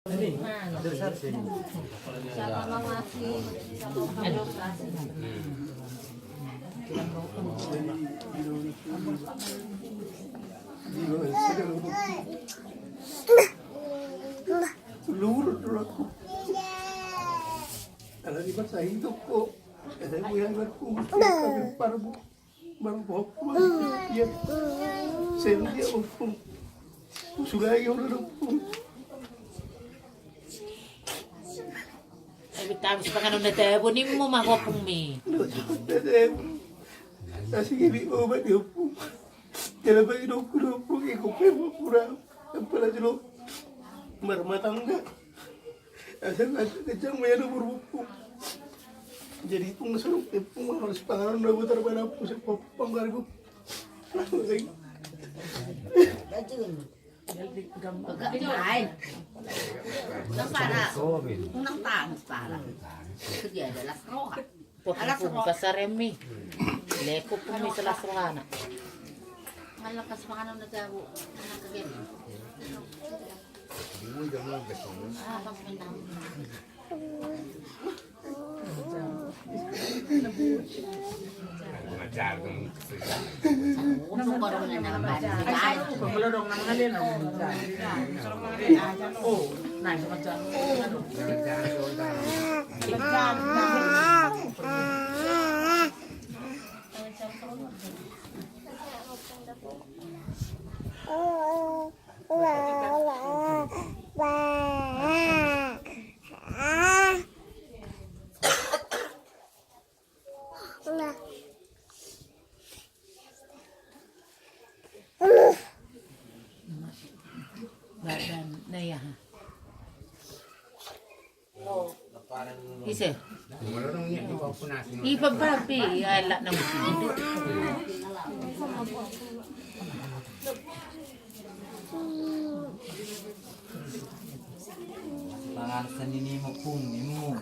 Sama mga sama mga klase. Lurut aku. Kalau di masa hidup kok, saya yang berfungsi baru ya, saya dia sudah yang udah Tapos pa ka nung natebo, ni mo makopong mi. Así que mi mamá dio pum. Ya la pagué no porque compré pura para yo marmatangga. Asal kecang mayano berbupuk. Jadi pung seru pung harus pangaran na butar bana pusat panggargo. Pagkain. Nang para. Nang tangos para. Kaya adalas roha. Pagkakong ka sa remi. Leko po mi sa lasrohana. Malakas mga nang nagabo. Nakagin. Bang pinang. Unang baru na naman. Ay, Pagbalodong ng halin ang oh, nice macam. Badan na yan. Isa. Ipababi. Ala na mo sino. Pangalan sa nini mo pong mo.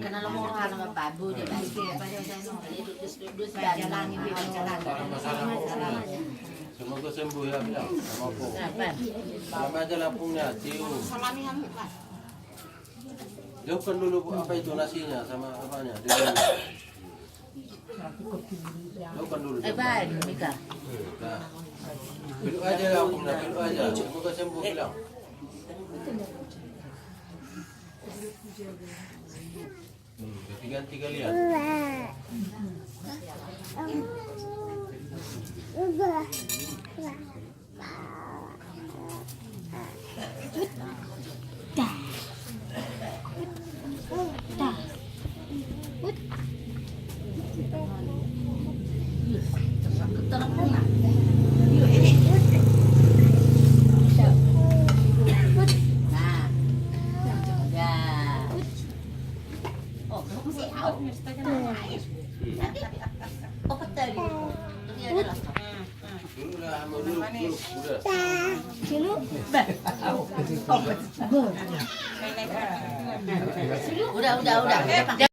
kenal mo nga naman babu, di ba? Dus jalangin din jalan. Semoga sembuh ya bilang sama po. Dapat. Sama aja lampunya, cium. Salamihan mo ba? Jauhkan dulu Bu, apa itu nasinya sama apanya. Jauhkan dulu. Ban, Mika. Nah, peluk aja lampunya, peluk aja. Semoga sembuh bilang. Ganti kalian. Udah.